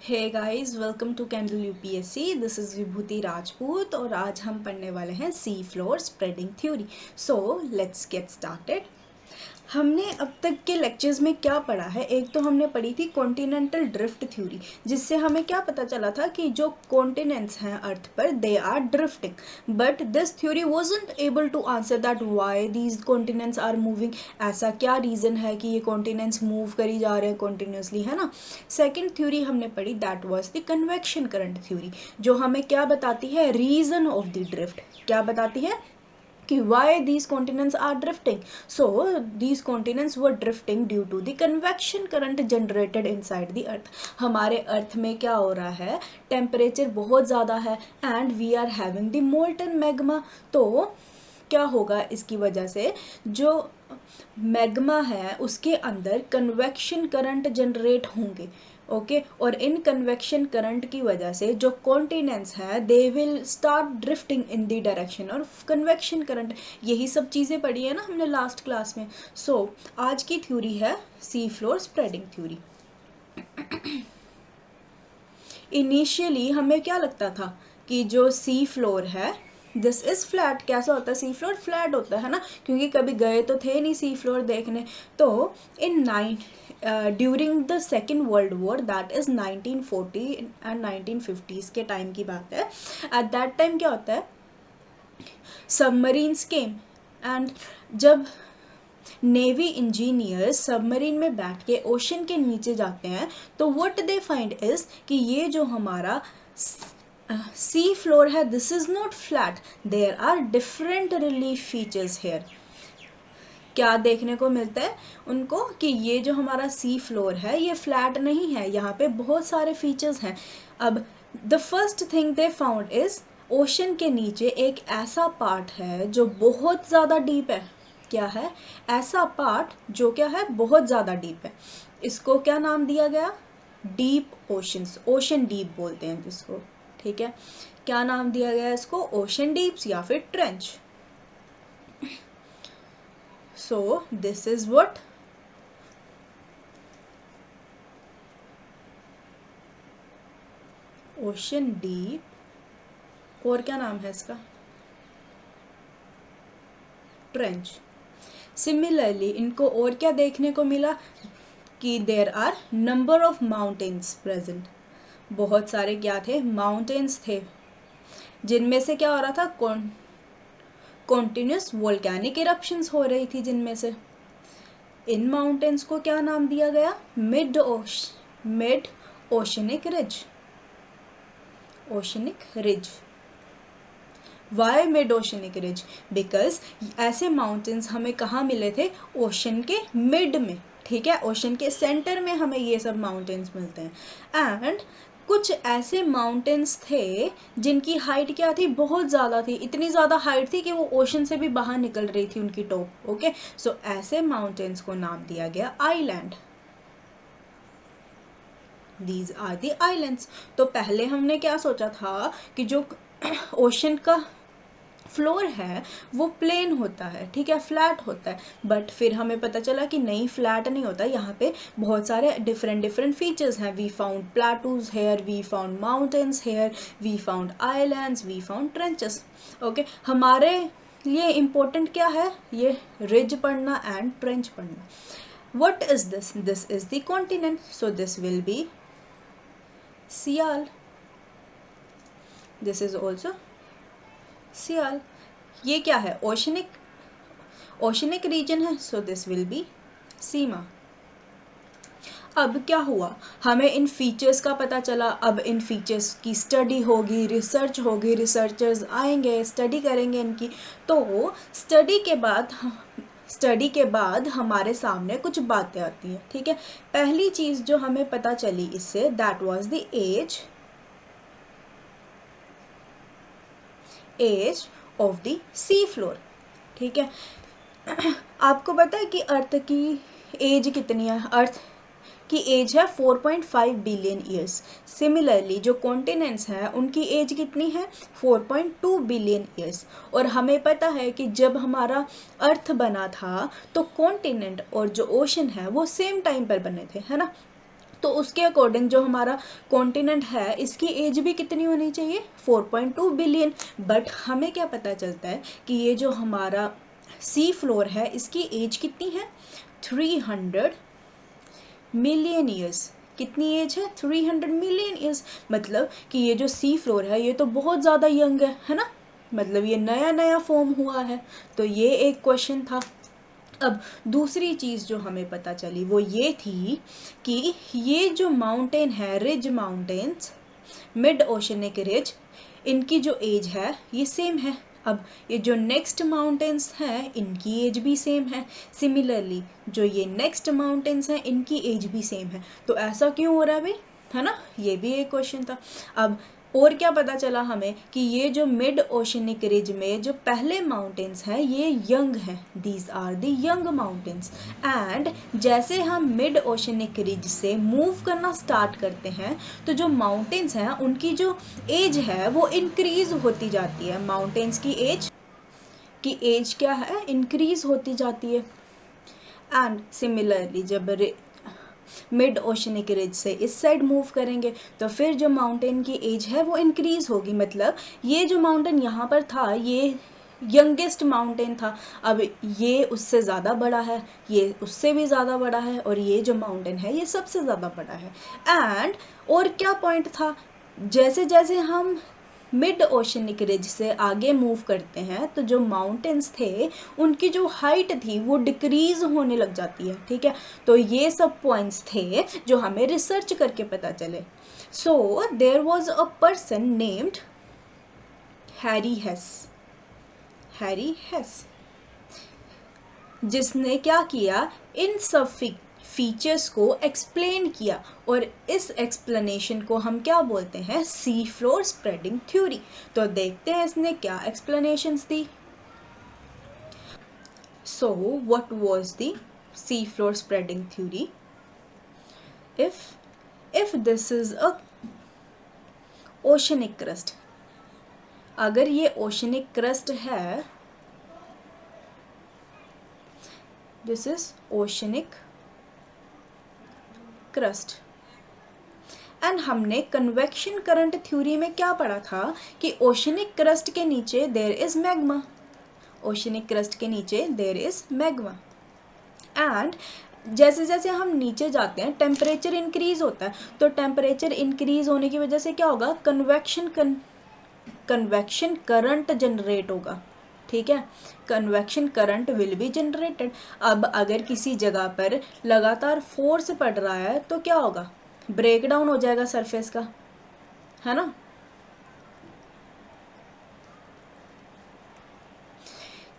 Hey guys, welcome to Candle UPSC. This is Vibhuti Rajput और आज हम पढ़ने वाले हैं sea floor spreading theory. So let's get started. हमने अब तक के लेक्चर्स में क्या पढ़ा है? एक तो हमने पढ़ी थी कॉन्टिनेंटल ड्रिफ्ट थ्योरी, जिससे हमें क्या पता चला था कि जो कॉन्टिनेंट्स हैं अर्थ पर they are drifting, but this theory wasn't able to answer that why these continents are moving. ऐसा क्या रीज़न है कि ये कॉन्टिनेंट्स मूव करी जा रहे हैं कॉन्टिन्यूसली, है ना। सेकेंड थ्योरी हमने पढ़ी that was the convection current theory, जो हमें क्या बताती है? Reason of the drift. क्या बताती है कि why these continents are drifting. So these continents were drifting due to the convection current generated inside the earth. हमारे अर्थ में क्या हो रहा है? टेम्परेचर बहुत ज़्यादा है and we are having the molten magma. तो क्या होगा इसकी वजह से? जो मैग्मा है उसके अंदर कन्वेक्शन करंट जनरेट होंगे, ओके और इन कन्वेक्शन करंट की वजह से जो कॉन्टिनेंट्स है they will start drifting in the direction of convection current. यही सब चीज़ें पढ़ी है ना हमने लास्ट क्लास में। सो आज की थ्योरी है सी फ्लोर स्प्रेडिंग थ्योरी। इनिशियली हमें क्या लगता था कि जो सी फ्लोर है दिस इज़ फ्लैट। कैसा होता है सी फ्लोर? फ्लैट होता है ना, क्योंकि कभी गए तो थे नहीं सी फ्लोर देखने। तो in during the second world war, that is 1940 and 1950s के टाइम की बात है। एट दैट टाइम क्या होता है? सबमरीन्स केम एंड जब नेवी इंजीनियर्स सबमरीन में बैठ के ओशन के नीचे जाते हैं तो व्हाट दे फाइंड इज कि ये जो हमारा सी फ्लोर है this is not flat, there are different relief features here. क्या देखने को मिलता है उनको कि ये जो हमारा सी फ्लोर है ये फ्लैट नहीं है, यहाँ पे बहुत सारे फीचर्स हैं। अब the first thing they found is ocean के नीचे एक ऐसा पार्ट है जो बहुत ज़्यादा डीप है। क्या है? ऐसा पार्ट जो क्या है? बहुत ज़्यादा डीप है। इसको क्या नाम दिया गया? डीप ओशंस, ओशन डीप बोलते हैं जिसको, ठीक है। क्या नाम दिया गया इसको? ओशन डीप्स या फिर trench. So this is what ocean deep, और क्या नाम है इसका? ट्रेंच। सिमिलरली इनको और क्या देखने को मिला कि there are number of mountains present. बहुत सारे क्या थे? माउंटेन्स थे, जिनमें से क्या हो रहा था? कॉन्टिन्यूस वोल्केनिक इरप्शंस हो रही थी जिनमें से। इन माउंटेन्स को क्या नाम दिया गया? Mid oceanic ridge. Oceanic ridge. Why mid oceanic ridge? Because ऐसे माउंटेन्स हमें कहाँ मिले थे? ओशन के मिड में, ठीक है। ओशन के सेंटर में हमें ये सब माउंटेन्स मिलते हैं। एंड कुछ ऐसे माउंटेन्स थे जिनकी हाइट क्या थी? बहुत ज़्यादा थी। इतनी ज़्यादा हाइट थी कि वो ओशन से भी बाहर निकल रही थी उनकी टॉप, ओके। सो ऐसे माउंटेन्स को नाम दिया गया island. These are the islands. तो पहले हमने क्या सोचा था कि जो ओशन का फ्लोर है वो प्लेन होता है, ठीक है, फ्लैट होता है। बट फिर हमें पता चला कि नहीं, फ्लैट नहीं होता। यहाँ पे बहुत सारे डिफरेंट फीचर्स हैं। We found plateaus here, we found mountains here, we found islands, we found trenches, okay. हमारे लिए इम्पोर्टेंट क्या है? ये रिज पढ़ना एंड ट्रेंच पढ़ना। What is this? This is the continent. So this will be Sial. This is also Sial. ये क्या है? ओशनिक रीजन है। So this will be सीमा। अब क्या हुआ? हमें इन फीचर्स का पता चला। अब इन फीचर्स की स्टडी होगी, रिसर्च होगी, रिसर्चर्स आएंगे, स्टडी करेंगे इनकी। तो स्टडी के बाद हमारे सामने कुछ बातें आती हैं, ठीक है। पहली चीज़ जो हमें पता चली इससे, that was the age of the sea floor, ठीक है। आपको पता है कि अर्थ की एज कितनी है? अर्थ की एज है 4.5 बिलियन ईयर्स। सिमिलरली जो कॉन्टिनेंट्स हैं उनकी एज कितनी है? 4.2 बिलियन ईयर्स। और हमें पता है कि जब हमारा अर्थ बना था तो कॉन्टिनेंट और जो ओशन है वो सेम टाइम पर बने थे, है ना। तो उसके अकॉर्डिंग जो हमारा कॉन्टिनेंट है इसकी एज भी कितनी होनी चाहिए, 4.2 बिलियन। बट हमें क्या पता चलता है कि ये जो हमारा सी फ्लोर है इसकी एज कितनी है, 300 मिलियन ईयर्स। कितनी एज है, 300 मिलियन ईयर्स। मतलब कि ये जो सी फ्लोर है ये तो बहुत ज़्यादा यंग है ना, मतलब ये नया नया फॉर्म हुआ है। तो ये एक क्वेश्चन था। अब दूसरी चीज़ जो हमें पता चली वो ये थी कि ये जो माउंटेन है, ridge mountains, mid oceanic ridge, इनकी जो एज है ये सेम है। अब ये जो नेक्स्ट माउंटेन्स हैं इनकी एज भी सेम है। सिमिलरली जो ये नेक्स्ट माउंटेन्स हैं इनकी एज भी सेम है। तो ऐसा क्यों हो रहा है भाई, है ना, ये भी एक क्वेश्चन था। अब और क्या पता चला हमें कि ये जो मिड ओशनिक रिज में जो पहले माउंटेन्स हैं ये यंग हैं, these are the young mountains. And जैसे हम मिड ओशनिक रिज से मूव करना स्टार्ट करते हैं तो जो माउंटेन्स हैं उनकी जो एज है वो इंक्रीज होती जाती है। माउंटेन्स की एज क्या है, इंक्रीज होती जाती है। एंड सिमिलरली जब मिड ओशनिक रिज से इस साइड मूव करेंगे तो फिर जो माउंटेन की एज है वो इंक्रीज होगी। मतलब ये जो माउंटेन यहाँ पर था ये यंगेस्ट माउंटेन था, अब ये उससे ज़्यादा बड़ा है, ये उससे भी ज़्यादा बड़ा है, और ये जो माउंटेन है ये सबसे ज़्यादा बड़ा है। एंड और क्या पॉइंट था, जैसे जैसे हम मिड ओशनिक रिज से आगे मूव करते हैं तो जो माउंटेन्स थे उनकी जो हाइट थी वो डिक्रीज होने लग जाती है। ठीक है, तो ये सब पॉइंट्स थे जो हमें रिसर्च करके पता चले। So there was a person named Harry Hess, जिसने क्या किया, इन सब फीचर्स को एक्सप्लेन किया, और इस एक्सप्लेनेशन को हम क्या बोलते हैं, सी फ्लोर स्प्रेडिंग थ्योरी। तो देखते हैं इसने क्या एक्सप्लेनेशंस दी। So what was the sea floor spreading theory? If this is a oceanic crust, अगर ये ओशनिक क्रस्ट है, this is oceanic crust, and हमने कन्वेक्शन करंट थ्योरी में क्या पढ़ा था कि ओशनिक क्रस्ट के नीचे there is magma, oceanic crust के नीचे देयर इज मैग्मा। एंड जैसे जैसे हम नीचे जाते हैं टेम्परेचर इंक्रीज होता है, तो टेम्परेचर इंक्रीज होने की वजह से क्या होगा, कन्वेक्शन करंट जनरेट होगा। ठीक है, convection current will be generated. अब अगर किसी जगह पर लगातार फोर्स पड़ रहा है तो क्या होगा, ब्रेक डाउन हो जाएगा सरफेस का, है ना।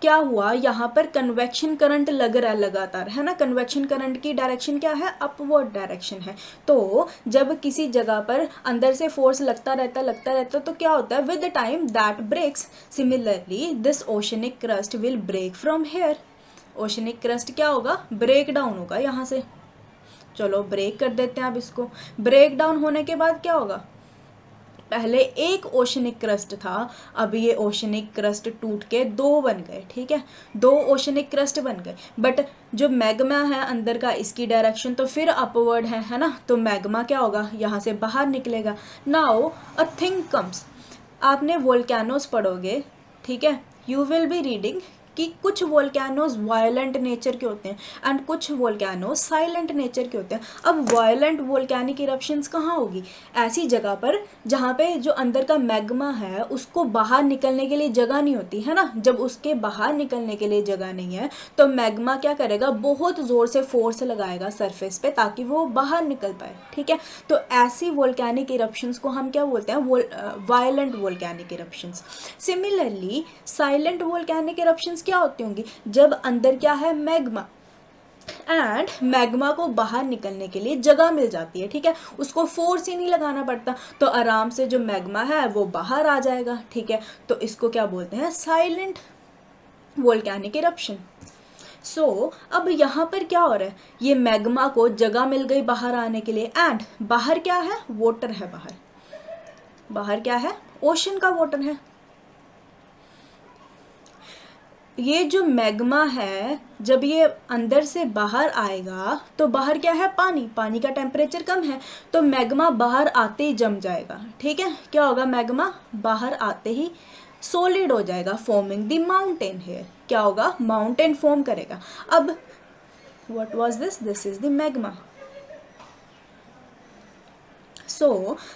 क्या हुआ, यहाँ पर कन्वेक्शन करंट लग रहा है लगातार, है ना। कन्वेक्शन करंट की डायरेक्शन क्या है, अपवर्ड डायरेक्शन है। तो जब किसी जगह पर अंदर से फोर्स लगता रहता तो क्या होता है, with the time that breaks. Similarly this oceanic crust will break from here, oceanic crust क्या होगा, ब्रेक डाउन होगा यहाँ से। चलो ब्रेक कर देते हैं अब इसको। ब्रेक डाउन होने के बाद क्या होगा, पहले एक ओशनिक क्रस्ट था, अब ये ओशनिक क्रस्ट टूट के दो बन गए। ठीक है, दो ओशनिक क्रस्ट बन गए, बट जो मैग्मा है अंदर का इसकी डायरेक्शन तो फिर अपवर्ड है ना। तो मैग्मा क्या होगा, यहाँ से बाहर निकलेगा। नाउ अ थिंग कम्स, आपने वोल्केनोस पढ़ोगे, ठीक है, यू विल बी रीडिंग कि कुछ वोल्केनोज वायलेंट नेचर के होते हैं एंड कुछ वोल्केनोज साइलेंट नेचर के होते हैं। अब वायलेंट वोल्केनिक इरप्शंस कहाँ होगी, ऐसी जगह पर जहाँ पे जो अंदर का मैग्मा है उसको बाहर निकलने के लिए जगह नहीं होती है ना। जब उसके बाहर निकलने के लिए जगह नहीं है तो मैग्मा क्या करेगा, बहुत ज़ोर से फोर्स लगाएगा सरफेस पे ताकि वो बाहर निकल पाए। ठीक है, तो ऐसी वोल्केनिक इरप्शंस को हम क्या बोलते हैं, violent volcanic eruptions. Similarly silent volcanic eruptions क्या होती होंगी, जब अंदर क्या है, मैग्मा, एंड मैग्मा को बाहर निकलने के लिए जगह मिल जाती है। ठीक है, उसको फोर्स ही नहीं लगाना पड़ता, तो आराम से जो मैग्मा है वो बाहर आ जाएगा। ठीक है, तो इसको क्या बोलते हैं, साइलेंट वोल्केनिक इरप्शन। सो अब यहाँ पर क्या हो रहा है, ये मैग्मा को जगह मिल गई बाहर आने के लिए, एंड बाहर क्या है, वाटर है, बाहर क्या है, ओशन का वाटर है। ये जो मैग्मा है जब ये अंदर से बाहर आएगा तो बाहर क्या है, पानी, पानी का टेम्परेचर कम है तो मैग्मा बाहर आते ही जम जाएगा, ठीक है। क्या होगा, मैग्मा बाहर आते ही सॉलिड हो जाएगा, फॉर्मिंग द माउंटेन है। क्या होगा, माउंटेन फॉर्म करेगा। अब what was this, this is the magma.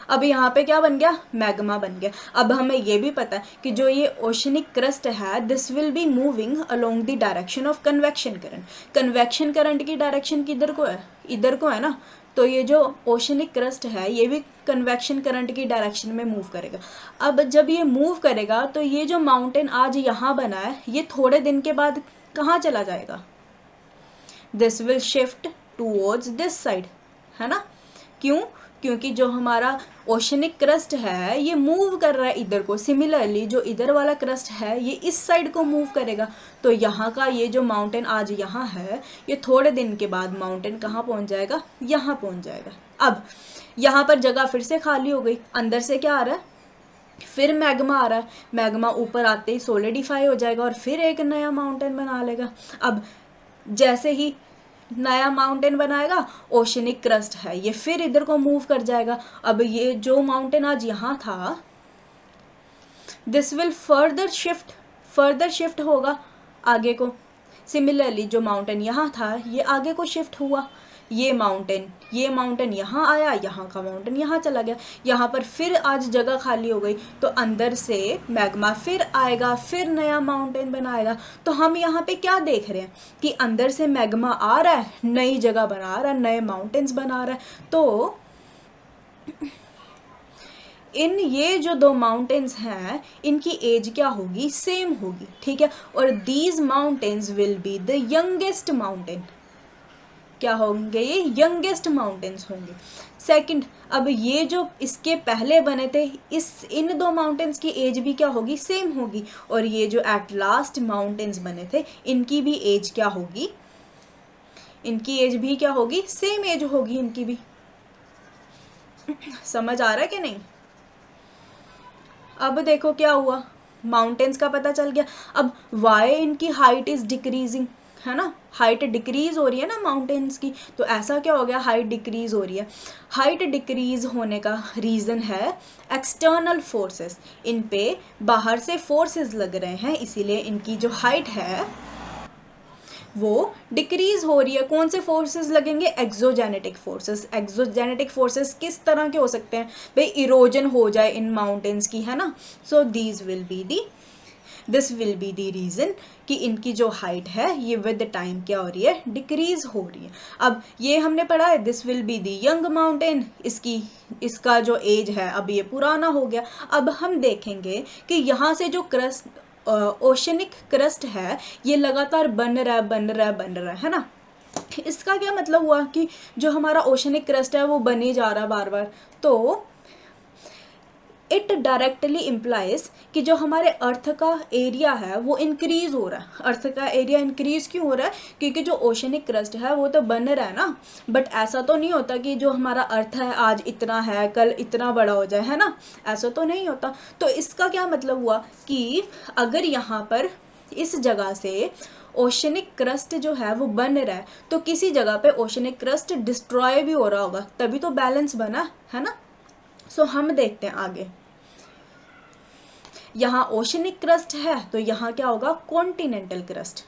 अब यहाँ पे क्या बन गया, मैग्मा बन गया। अब हमें ये भी पता है कि जो ये ओशनिक क्रस्ट है this will be moving along the direction of convection current. Convection current की डायरेक्शन किधर को है, इधर को है ना। तो ये जो ओशनिक क्रस्ट है ये भी कन्वेक्शन करंट की डायरेक्शन में मूव करेगा। अब जब ये मूव करेगा तो ये जो माउंटेन आज यहाँ बना है ये थोड़े दिन के बाद कहाँ चला जाएगा, this will shift towards this side, है ना। क्यों, क्योंकि जो हमारा ओशनिक क्रस्ट है ये मूव कर रहा है इधर को। सिमिलरली जो इधर वाला क्रस्ट है ये इस साइड को मूव करेगा। तो यहाँ का ये जो माउंटेन आज यहाँ है ये थोड़े दिन के बाद माउंटेन कहाँ पहुँच जाएगा, यहाँ पहुँच जाएगा। अब यहाँ पर जगह फिर से खाली हो गई, अंदर से क्या आ रहा है, फिर मैग्मा आ रहा है। मैग्मा ऊपर आते ही सॉलिडिफाई हो जाएगा और फिर एक नया माउंटेन बना लेगा। अब जैसे ही नया माउंटेन बनाएगा, ओशनिक क्रस्ट है ये फिर इधर को मूव कर जाएगा। अब ये जो माउंटेन आज यहाँ था दिस विल फर्दर शिफ्ट होगा आगे को। सिमिलरली जो माउंटेन यहाँ था ये आगे को शिफ्ट हुआ। ये माउंटेन यहाँ आया, यहाँ का माउंटेन यहाँ चला गया। यहाँ पर फिर आज जगह खाली हो गई तो अंदर से मैग्मा फिर आएगा, फिर नया माउंटेन बनाएगा। तो हम यहाँ पे क्या देख रहे हैं कि अंदर से मैग्मा आ रहा है, नई जगह बना रहा है, नए माउंटेन्स बना रहा है। तो इन ये जो दो माउंटेन्स हैं इनकी एज क्या होगी, सेम होगी, ठीक है। और these mountains will be the youngest mountain. क्या होंगे, ये यंगेस्ट माउंटेन्स होंगे। सेकंड, अब ये जो इसके पहले बने थे इन दो माउंटेन्स की एज भी क्या होगी, सेम होगी। और ये जो एट लास्ट माउंटेन्स बने थे इनकी भी एज क्या होगी, इनकी एज भी क्या होगी, सेम एज होगी इनकी भी। समझ आ रहा है कि नहीं। अब देखो क्या हुआ, माउंटेन्स का पता चल गया। अब वाई इनकी हाइट इज डिक्रीजिंग, है ना, हाइट डिक्रीज हो रही है ना माउंटेन्स की। तो ऐसा क्या हो गया, हाइट डिक्रीज हो रही है। हाइट डिक्रीज होने का रीज़न है एक्सटर्नल फोर्सेस, इन पे बाहर से फोर्सेस लग रहे हैं, इसीलिए इनकी जो हाइट है वो डिक्रीज हो रही है। कौन से फोर्सेस लगेंगे, एक्सोजेनेटिक फोर्सेस। एक्सोजेनेटिक फोर्सेस किस तरह के हो सकते हैं भाई, इरोजन हो जाए इन माउंटेन्स की, है ना। सो this will be the reason कि इनकी जो हाइट है ये विद टाइम क्या हो रही है, डिक्रीज हो रही है। अब ये हमने पढ़ा है this will be the young mountain, इसका जो एज है अब ये पुराना हो गया। अब हम देखेंगे कि यहाँ से जो ओशनिक क्रस्ट है ये लगातार बन रहा है ना। इसका क्या मतलब हुआ कि जो हमारा ओशनिक क्रस्ट है वो बन ही जा रहा है बार बार। तो इट डायरेक्टली इम्प्लाइज कि जो हमारे अर्थ का एरिया है वो इंक्रीज हो रहा है। अर्थ का एरिया इंक्रीज क्यों हो रहा है, क्योंकि जो ओशनिक क्रस्ट है वो तो बन रहा है ना। बट ऐसा तो नहीं होता कि जो हमारा अर्थ है आज इतना है कल इतना बड़ा हो जाए, है ना, ऐसा तो नहीं होता। तो इसका क्या मतलब हुआ कि अगर यहाँ पर इस जगह से ओशनिक क्रस्ट जो है वो बन रहा है तो किसी जगह पे ओशनिक क्रस्ट डिस्ट्रॉय भी हो रहा होगा, तभी तो बैलेंस बना, है ना। सो हम देखते हैं आगे। यहाँ ओशनिक क्रस्ट है तो यहाँ क्या होगा, continental crust.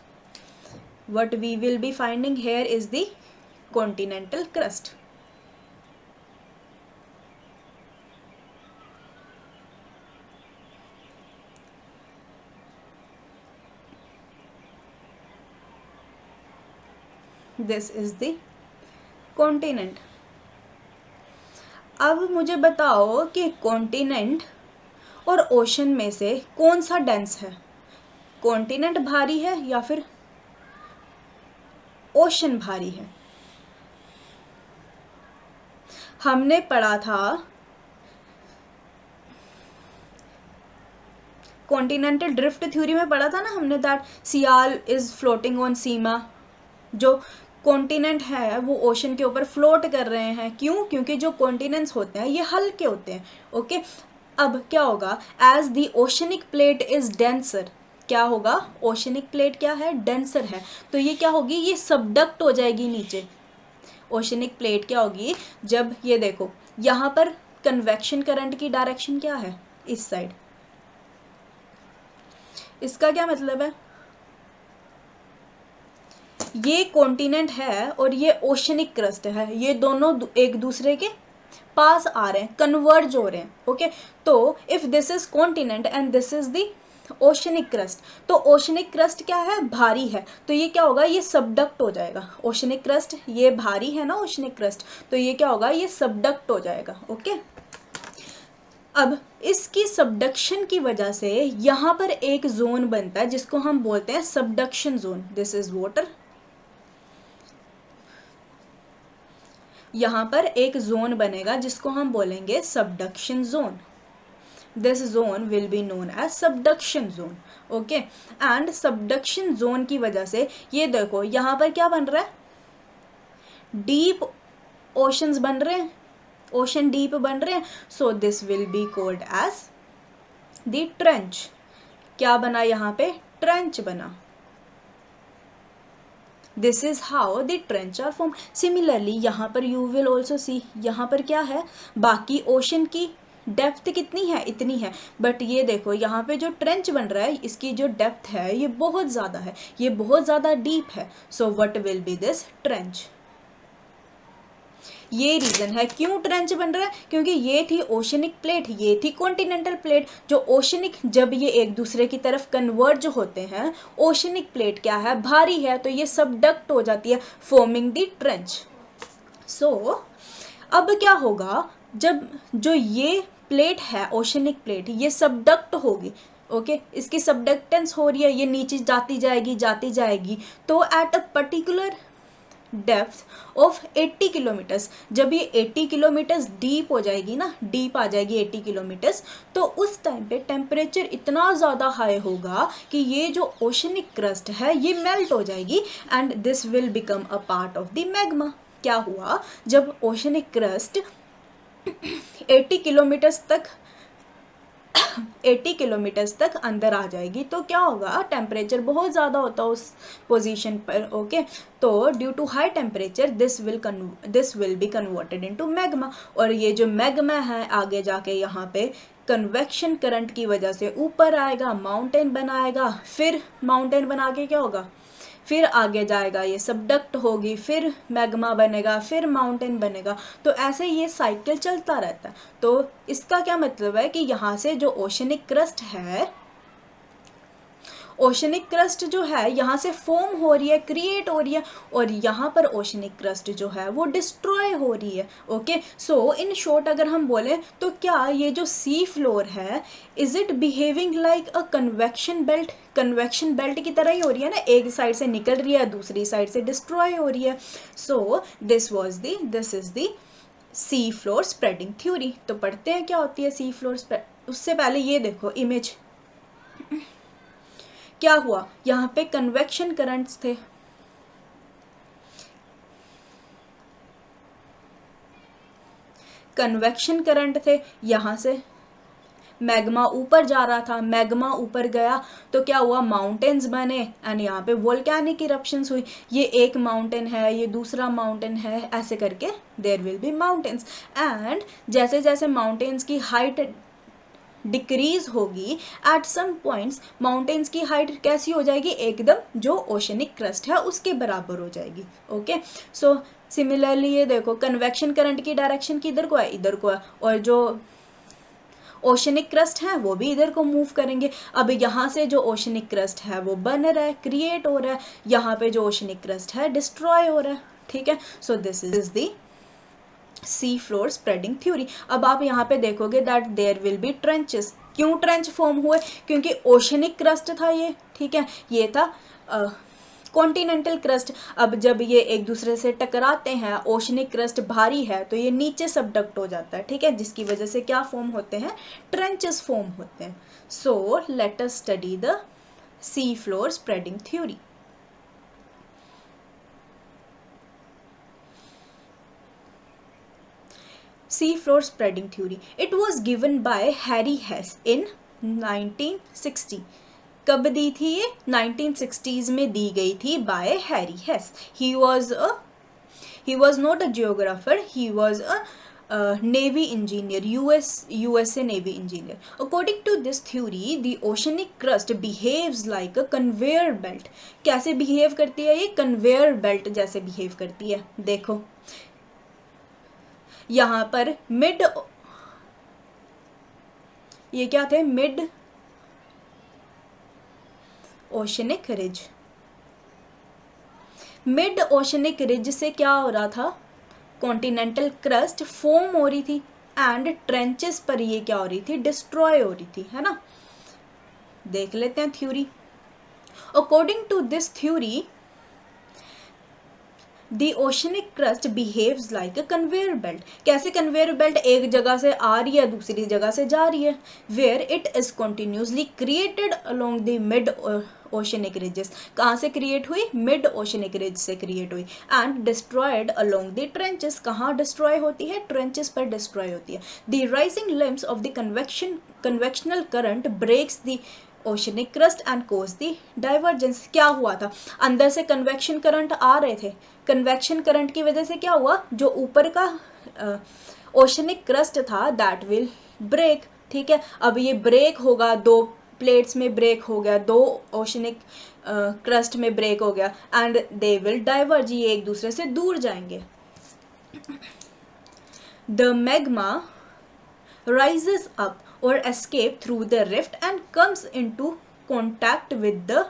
What we will be finding here is the continental crust. This is the continent. अब मुझे बताओ कि कॉन्टिनेंट और ओशन में से कौन सा डेंस है, कॉन्टिनेंट भारी है या फिर ओशन भारी है। हमने पढ़ा था कॉन्टिनेंटल ड्रिफ्ट थ्योरी में पढ़ा था ना हमने, that sial is floating on sima. जो कॉन्टिनेंट है वो ओशन के ऊपर फ्लोट कर रहे हैं, क्यों, क्योंकि जो कॉन्टिनेंट्स होते हैं ये हल्के होते हैं। ओके, अब क्या होगा, as the oceanic plate is denser, क्या होगा, ओशनिक प्लेट क्या है, डेंसर है, तो ये क्या होगी, ये सबडक्ट हो जाएगी नीचे। ओशनिक प्लेट क्या होगी, जब ये देखो यहाँ पर कन्वेक्शन करंट की डायरेक्शन क्या है, इस साइड, इसका क्या मतलब है, ये कॉन्टिनेंट है और ये ओशनिक क्रस्ट है, ये दोनों एक दूसरे के पास आ रहे हैं, कन्वर्ज हो रहे हैं, ओके। तो if this is continent and this is the oceanic crust, तो ओशनिक क्रस्ट क्या है, भारी है, तो ये क्या होगा, ये सबडक्ट हो जाएगा। ओशनिक क्रस्ट ये भारी है ना, ओशनिक क्रस्ट, तो ये क्या होगा, ये सबडक्ट हो जाएगा, ओके। अब इसकी सबडक्शन की वजह से यहाँ पर एक जोन बनता है जिसको हम बोलते हैं subduction zone. This is water, यहाँ पर एक जोन बनेगा जिसको हम बोलेंगे subduction zone. This zone will be known as subduction zone, okay. And subduction zone की वजह से ये देखो यहाँ पर क्या बन रहा है, डीप ओशंस बन रहे हैं, ओशन डीप बन रहे हैं। So this will be called as the trench. क्या बना यहाँ पे, ट्रेंच बना। This is how the trench are form. Similarly यहाँ पर यू विल ऑल्सो सी, यहाँ पर क्या है, बाकी ओशन की डेप्थ कितनी है, इतनी है, बट ये देखो यहाँ पे जो ट्रेंच बन रहा है इसकी जो डेप्थ है ये बहुत ज़्यादा है, ये बहुत ज़्यादा डीप है। So what will be this trench. ये रीज़न है क्यों ट्रेंच बन रहा है, क्योंकि ये थी ओशनिक प्लेट, ये थी कॉन्टिनेंटल प्लेट। जो ओशनिक, जब ये एक दूसरे की तरफ कन्वर्ज होते हैं, ओशनिक प्लेट क्या है, भारी है, तो ये सबडक्ट हो जाती है, फॉर्मिंग द ट्रेंच। सो अब क्या होगा, जब जो ये प्लेट है ओशनिक प्लेट, ये सबडक्ट होगी, ओके इसकी सबडक्टेंस हो रही है, ये नीचे जाती जाएगी, तो at a particular depth of 80 kilometres, जब ये 80 किलोमीटर्स डीप हो जाएगी ना, डीप आ जाएगी 80 किलोमीटर्स, तो उस टाइम पे टेम्परेचर इतना ज़्यादा हाई होगा कि ये जो ओशनिक क्रस्ट है ये मेल्ट हो जाएगी and this will become a part of the magma. क्या हुआ, जब ओशनिक क्रस्ट 80 किलोमीटर्स तक 80 किलोमीटर्स तक अंदर आ जाएगी, तो क्या होगा, टेम्परेचर बहुत ज़्यादा होता है उस पोजीशन पर, ओके। तो due to high temperature this will be converted into magma, और ये जो मैग्मा है आगे जाके यहाँ पे कन्वेक्शन करंट की वजह से ऊपर आएगा, माउंटेन बनाएगा, फिर माउंटेन बना के क्या होगा, फिर आगे जाएगा, ये सबडक्ट होगी, फिर मैग्मा बनेगा, फिर माउंटेन बनेगा, तो ऐसे ये साइकिल चलता रहता है। तो इसका क्या मतलब है कि यहाँ से जो ओशनिक क्रस्ट है, ओशनिक क्रस्ट जो है यहाँ से फॉर्म हो रही है, क्रिएट हो रही है, और यहाँ पर ओशनिक क्रस्ट जो है वो डिस्ट्रॉय हो रही है, ओके। सो इन शॉर्ट अगर हम बोले तो क्या ये जो सी फ्लोर है, is it behaving like a convection belt, convection belt की तरह ही हो रही है ना, एक साइड से निकल रही है, दूसरी साइड से डिस्ट्रॉय हो रही है। So this is the sea floor spreading theory. तो पढ़ते हैं क्या होती है सी फ्लोर स्प्रेड। उससे पहले ये देखो इमेज, क्या हुआ, यहाँ पे कन्वेक्शन करंट्स थे, कन्वेक्शन करंट थे, यहाँ से मैग्मा ऊपर जा रहा था, मैग्मा ऊपर गया तो क्या हुआ, माउंटेन्स बने एंड यहाँ पे वोल्केनिक इरप्शंस हुई। ये एक माउंटेन है, ये दूसरा माउंटेन है, ऐसे करके there will be mountains. And जैसे जैसे माउंटेन्स की हाइट डिक्रीज होगी, एट सम पॉइंट्स माउंटेन्स की हाइट कैसी हो जाएगी, एकदम जो ओशनिक क्रस्ट है उसके बराबर हो जाएगी, ओके। सो सिमिलरली ये देखो कन्वेक्शन करंट की डायरेक्शन किधर को है, इधर को है, और जो ओशनिक क्रस्ट है वो भी इधर को मूव करेंगे। अब यहाँ से जो ओशनिक क्रस्ट है वो बन रहा है, क्रिएट हो रहा है, यहाँ पे जो ओशनिक क्रस्ट है डिस्ट्रॉय हो रहा है, ठीक है। So this is the sea floor spreading theory. अब आप यहाँ पे देखोगे that there will be trenches. क्यों ट्रेंच फॉर्म हुए, क्योंकि ओशनिक क्रस्ट था ये, ठीक है, ये था कॉन्टिनेंटल क्रस्ट। अब जब ये एक दूसरे से टकराते हैं, ओशनिक क्रस्ट भारी है तो ये नीचे सबडक्ट हो जाता है, ठीक है, जिसकी वजह से क्या फॉर्म होते हैं, ट्रेंचेस फॉर्म होते हैं। So let us study the sea floor spreading theory. Sea floor spreading theory. It was given by Harry Hess in 1960. कब दी थी ये? 1960s में दी गई थी bye Harry हेस. He was not a geographer, he was a navy engineer, USA navy engineer. According to this theory, the oceanic crust behaves like a conveyor belt. कैसे behave करती है ये? conveyor belt जैसे behave करती है. देखो यहाँ पर मिड, ये क्या थे? Mid oceanic ridge. Mid oceanic ridge से क्या हो रहा था? कॉन्टिनेंटल क्रस्ट फॉर्म हो रही थी एंड ट्रेंचेस पर ये क्या हो रही थी? डिस्ट्रॉय हो रही थी, है ना. देख लेते हैं theory. According to this theory, the oceanic crust behaves like a conveyor belt. कैसे कन्वेयर बेल्ट? एक जगह से आ रही है, दूसरी जगह से जा रही है. Where it is continuously created along the mid oceanic ridges. कहाँ से क्रिएट हुई? मिड ओशनिक रिज से क्रिएट हुई. And destroyed along the trenches. कहाँ डिस्ट्रॉय होती है? ट्रेंचेस पर डिस्ट्रॉय होती है. The rising limbs of the convectional current breaks the oceanic crust and cause the divergence. क्या हुआ था? अंदर से कन्वेक्शन करंट आ रहे थे. कन्वेक्शन करंट की वजह से क्या हुआ? जो ऊपर का ओशनिक क्रस्ट था दैट विल ब्रेक. ठीक है, अब ये ब्रेक होगा, दो प्लेट्स में ब्रेक हो गया, दो ओशनिक क्रस्ट में ब्रेक हो गया एंड दे विल डाइवर्ज. ये एक दूसरे से दूर जाएंगे. The magma rises up or escape through the rift and comes into contact with the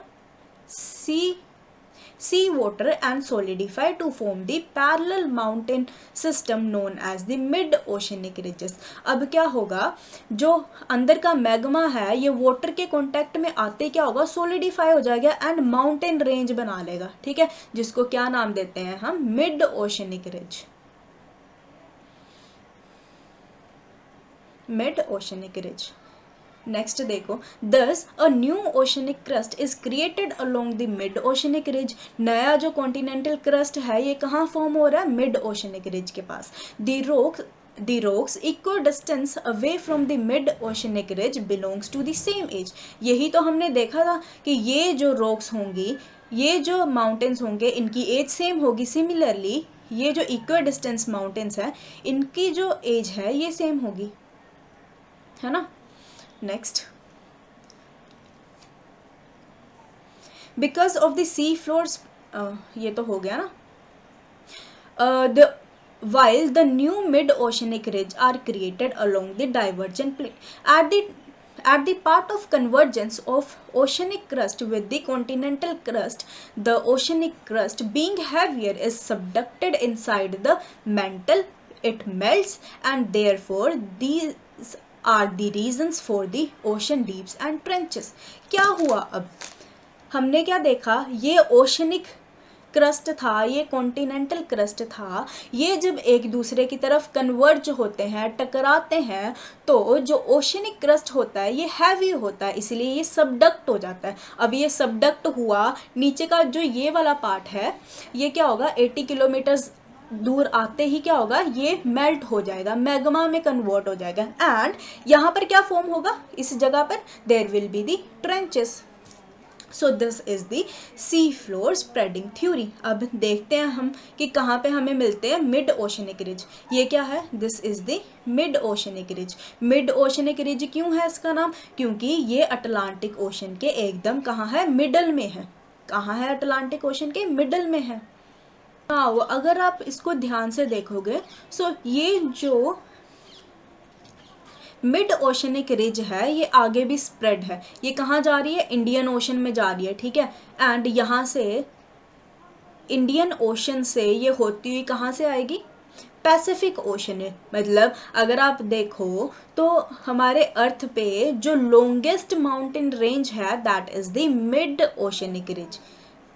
sea water and solidify to form the parallel mountain system known as the mid oceanic ridges. अब क्या होगा? जो अंदर का magma है ये water के contact में आते क्या होगा? सोलिडिफाई हो जाएगा एंड माउंटेन रेंज बना लेगा. ठीक है, जिसको क्या नाम देते हैं हम? Mid oceanic ridge. Mid oceanic ridge. Next देखो, दस a new oceanic crust is created along the mid oceanic ridge. नया जो कॉन्टिनेंटल क्रस्ट है ये कहाँ फॉर्म हो रहा है? मिड ओशनिक रिज के पास. The rocks equidistant away from the mid oceanic ridge belongs to the same age. यही तो हमने देखा था कि ये जो रॉक्स होंगी, ये जो माउंटेन्स होंगे, इनकी एज सेम होगी. सिमिलरली ये जो इक्विडिस्टेंस माउंटेन्स हैं इनकी जो एज है ये सेम होगी, है ना. Next, because of the sea floors, ये तो हो गया ना. The while the new mid-oceanic ridge are created along the divergent plate at the part of convergence of oceanic crust with the continental crust, the oceanic crust being heavier is subducted inside the mantle. It melts and therefore these are the reasons for the ocean deeps and trenches. क्या हुआ? अब हमने क्या देखा? ये oceanic crust था, ये continental crust था, ये जब एक दूसरे की तरफ कन्वर्ज होते हैं, टकराते हैं, तो जो ओशनिक क्रस्ट होता है ये हैवी होता है, इसलिए ये सबडक्ट हो जाता है. अब ये सबडक्ट हुआ, नीचे का जो ये वाला पार्ट है ये क्या होगा? 80 किलोमीटर दूर आते ही क्या होगा? ये मेल्ट हो जाएगा, मैग्मा में कन्वर्ट हो जाएगा. एंड यहाँ पर क्या फॉर्म होगा? इस जगह पर there will be the trenches. So this is the sea floor spreading theory. अब देखते हैं हम कि कहाँ पे हमें मिलते हैं मिड ओशनिक रिज. ये क्या है? This is the mid oceanic ridge. Mid oceanic ridge क्यों है इसका नाम? क्योंकि ये अटलांटिक ओशन के एकदम कहाँ है? मिडल में है. कहाँ है? अटलांटिक ओशन के मिडल में है. हाँ, अगर आप इसको ध्यान से देखोगे सो ये जो मिड ओशनिक रिज है ये आगे भी स्प्रेड है. ये कहाँ जा रही है? इंडियन ओशन में जा रही है. ठीक है, एंड यहाँ से इंडियन ओशन से ये होती हुई कहाँ से आएगी? पैसिफिक ओशन में. मतलब अगर आप देखो तो हमारे अर्थ पे जो लॉन्गेस्ट माउंटेन रेंज है that is the mid oceanic ridge.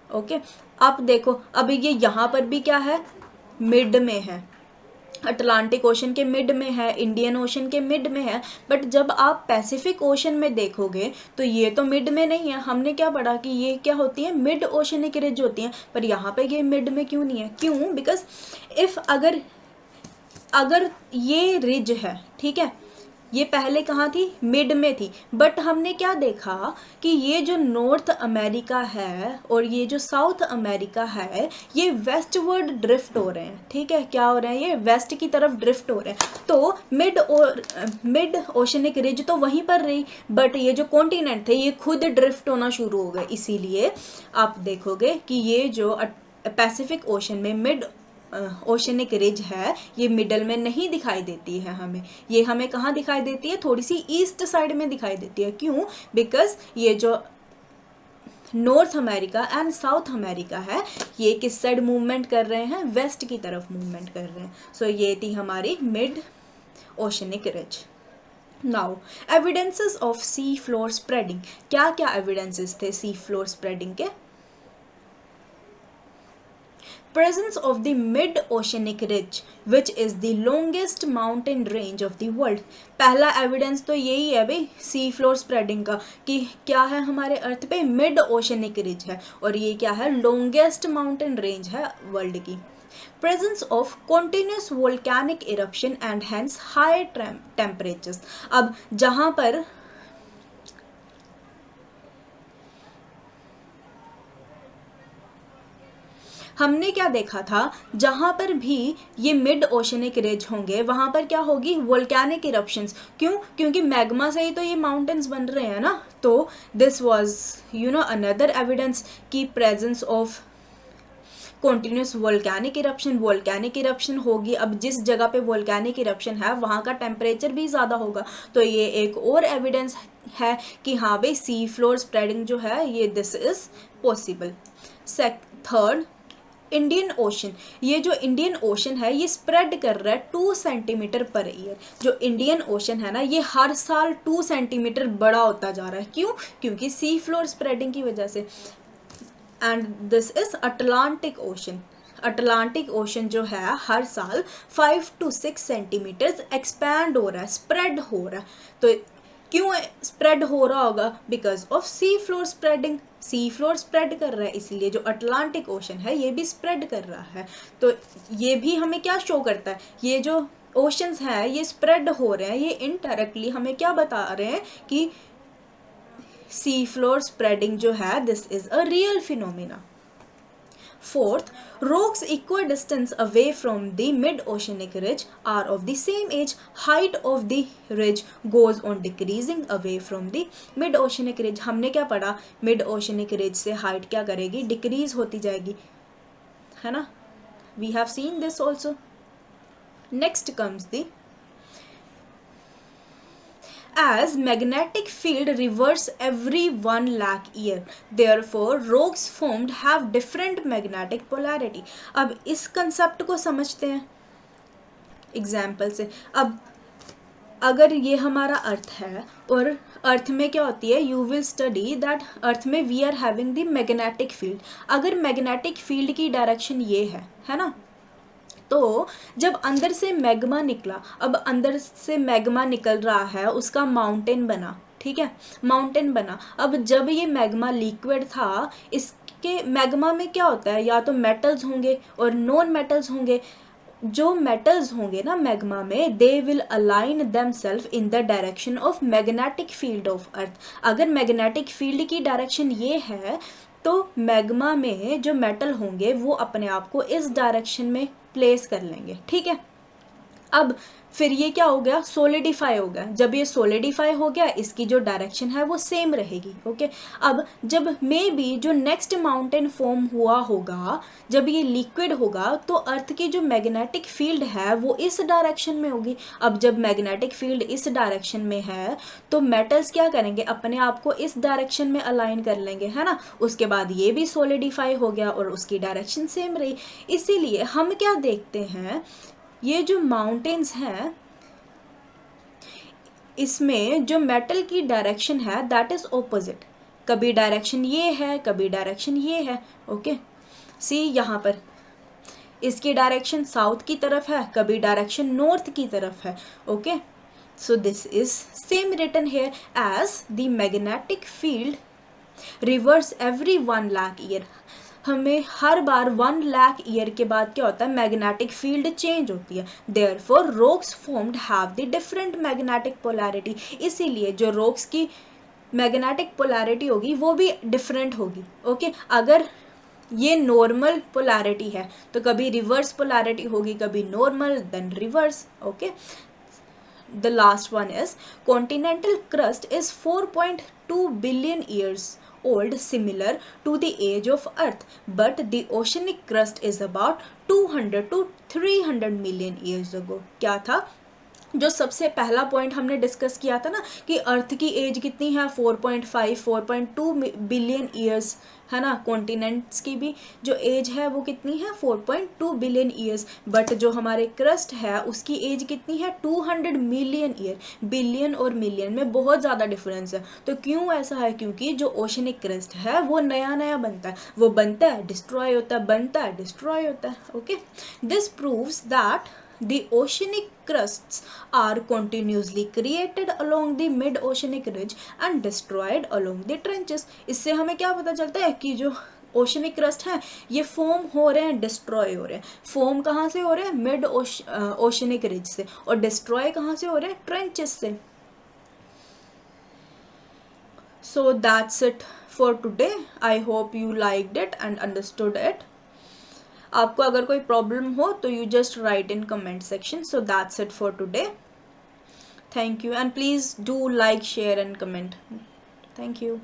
Okay, आप देखो अभी ये यहाँ पर भी क्या है? मिड में है, अटलांटिक ओशन के मिड में है, इंडियन ओशन के मिड में है. बट जब आप पैसिफिक ओशन में देखोगे तो ये तो मिड में नहीं है. हमने क्या पढ़ा कि ये क्या होती है? मिड ओशनिक रिज होती हैं. पर यहाँ पे ये मिड में क्यों नहीं है? क्यों? बिकॉज इफ अगर ये रिज है, ठीक है, ये पहले कहाँ थी, मिड में थी, बट हमने क्या देखा कि ये जो नॉर्थ अमेरिका है और ये जो साउथ अमेरिका है ये वेस्टवर्ड ड्रिफ्ट हो रहे हैं, ठीक है, क्या हो रहे हैं, ये वेस्ट की तरफ ड्रिफ्ट हो रहे हैं। तो मिड ओशनिक रिज तो वहीं पर रही, बट ये जो कॉन्टिनेंट थे ये खुद ड्रिफ्ट होना शुरू हो गए, इसीलिए आप देखोगे कि ये जो पैसिफिक ओशन में मिड ओशनिक रिज है ये मिडल में नहीं दिखाई देती है हमें, ये हमें कहाँ दिखाई देती है, थोड़ी सी ईस्ट साइड में दिखाई देती है। क्यों, बिकॉज ये जो north America and south America है ये किस साइड मूवमेंट कर रहे हैं, वेस्ट की तरफ मूवमेंट कर रहे हैं। सो ये थी हमारी mid oceanic ridge. Now evidences of C floor spreading, क्या क्या एविडेंसेस थे सी फ्लोर स्प्रेडिंग के। Presence of the mid-oceanic ridge, which is the longest mountain range of the world। पहला एविडेंस तो यही है भाई सी फ्लोर स्प्रेडिंग का कि क्या है हमारे अर्थ पे मिड ओशनिक रिज है और ये क्या है, लॉन्गेस्ट माउंटेन रेंज है वर्ल्ड की। Presence of continuous volcanic eruption and hence high temperatures। अब जहाँ पर हमने क्या देखा था, जहाँ पर भी ये मिड ओशनिक रिज होंगे वहाँ पर क्या होगी, वोल्केनिक इरप्शंस। क्यों, क्योंकि मैग्मा से ही तो ये माउंटेन्स बन रहे हैं ना। तो दिस वाज अनदर एविडेंस की presence of continuous volcanic eruption होगी। अब जिस जगह पे वोल्केनिक इरप्शन है वहाँ का टेम्परेचर भी ज़्यादा होगा, तो ये एक और एविडेंस है कि हाँ भाई सी फ्लोर स्प्रेडिंग जो है ये this is possible. Third, Indian ocean, ये जो इंडियन ओशन है ये स्प्रेड कर रहा है 2 सेंटीमीटर पर ईयर। जो इंडियन ओशन है ना ये हर साल 2 सेंटीमीटर बड़ा होता जा रहा है। क्यों, क्योंकि सी फ्लोर स्प्रेडिंग की वजह से। And this is Atlantic ocean. Atlantic ocean जो है हर साल 5 to 6 सेंटीमीटर्स एक्सपैंड हो रहा है, स्प्रेड हो रहा है। तो क्यों स्प्रेड हो रहा होगा, because of C floor spreading. Sea floor spread कर रहा है इसलिए जो अटलांटिक ओशन है ये भी स्प्रेड कर रहा है। तो ये भी हमें क्या शो करता है, ये जो ओशंस हैं ये स्प्रेड हो रहे हैं, ये इनडायरेक्टली हमें क्या बता रहे हैं कि सी फ्लोर स्प्रेडिंग जो है this is a real phenomena. Fourth, rocks equidistant away from the mid-oceanic ridge are of the same age. Height of the ridge goes on decreasing away from the mid-oceanic ridge. हमने क्या पढ़ा, mid-oceanic ridge से height क्या करेगी, decrease होती जाएगी, है ना। We have seen this also. Next comes the as magnetic field reverse every 1 lakh year, therefore rocks formed have different magnetic polarity। अब इस कंसेप्ट को समझते हैं एग्जाम्पल से। अब अगर ये हमारा अर्थ है और अर्थ में क्या होती है, you will study that Earth में we are having the magnetic field. अगर मैग्नेटिक फील्ड की डायरेक्शन ये है ना, तो जब अंदर से मैग्मा निकला, अब अंदर से मैग्मा निकल रहा है उसका माउंटेन बना, ठीक है, माउंटेन बना। अब जब ये मैग्मा लिक्विड था, इसके मैग्मा में क्या होता है, या तो मेटल्स होंगे और नॉन मेटल्स होंगे। जो मेटल्स होंगे ना मैग्मा में, they will align themselves in the direction of magnetic field of earth. अगर मैग्नेटिक फील्ड की डायरेक्शन ये है तो मैग्मा में जो मेटल होंगे वो अपने आप को इस डायरेक्शन में प्लेस कर लेंगे, ठीक है। अब फिर ये क्या हो गया, सोलिडिफाई हो गया। जब ये सोलिडिफाई हो गया इसकी जो डायरेक्शन है वो सेम रहेगी, ओके। अब जब मे बी जो नेक्स्ट माउंटेन फॉर्म हुआ होगा, जब ये लिक्विड होगा तो अर्थ की जो मैग्नेटिक फील्ड है वो इस डायरेक्शन में होगी। अब जब मैग्नेटिक फील्ड इस डायरेक्शन में है तो मेटल्स क्या करेंगे, अपने आप को इस डायरेक्शन में अलाइन कर लेंगे, है ना। उसके बाद ये भी सोलिडिफाई हो गया और उसकी डायरेक्शन सेम रही। इसीलिए हम क्या देखते हैं, ये जो माउंटेन्स हैं इसमें जो मेटल की डायरेक्शन है दैट इज ऑपोजिट। कभी डायरेक्शन ये है, कभी डायरेक्शन ये है, ओके। सी यहाँ पर इसकी डायरेक्शन साउथ की तरफ है, कभी डायरेक्शन नॉर्थ की तरफ है, okay. So this is same written here as the magnetic field reverse every 1 lakh year. हमें हर बार 1 लाख ईयर के बाद क्या होता है, मैग्नेटिक फील्ड चेंज होती है. Therefore rocks formed have the different magnetic polarity. इसीलिए जो रॉक्स की मैग्नेटिक पोलैरिटी होगी वो भी डिफरेंट होगी. ओके, अगर ये नॉर्मल पोलैरिटी है तो कभी रिवर्स पोलैरिटी होगी, कभी normal then reverse. Okay, the last one is continental crust is 4.2 billion years old, similar to the age of earth, but the oceanic crust is about 200 to 300 million years ago. क्या था जो सबसे पहला point हमने discuss किया था ना कि अर्थ की एज कितनी है, 4.5 4.2 बिलियन ईयर्स है ना. कॉन्टिनेंट्स की भी जो एज है वो कितनी है, 4.2 बिलियन ईयर्स. बट जो हमारे क्रस्ट है उसकी एज कितनी है, 200 मिलियन ईयर. बिलियन और मिलियन में बहुत ज़्यादा डिफरेंस है. तो क्यों ऐसा है, क्योंकि जो ओशनिक क्रस्ट है वो नया नया बनता है, वो बनता है डिस्ट्रॉय होता है, बनता है डिस्ट्रॉय होता है. Okay, this proves that the oceanic crusts are continuously created along the mid-oceanic ridge and destroyed along the trenches. इससे हमें क्या पता चलता है कि जो ओशनिक क्रस्ट है ये फॉर्म हो रहे हैं, डिस्ट्रॉय हो रहे हैं. फॉर्म कहाँ से हो रहे हैं, मिड ओशनिक रिज से, और डिस्ट्रॉय कहाँ से हो रहे हैं, ट्रेंचेस से. So that's it for today. I hope you liked it and understood it. आपको अगर कोई प्रॉब्लम हो तो you just right in comment section. So that's it for today. Thank you and please do like, share and comment. Thank you.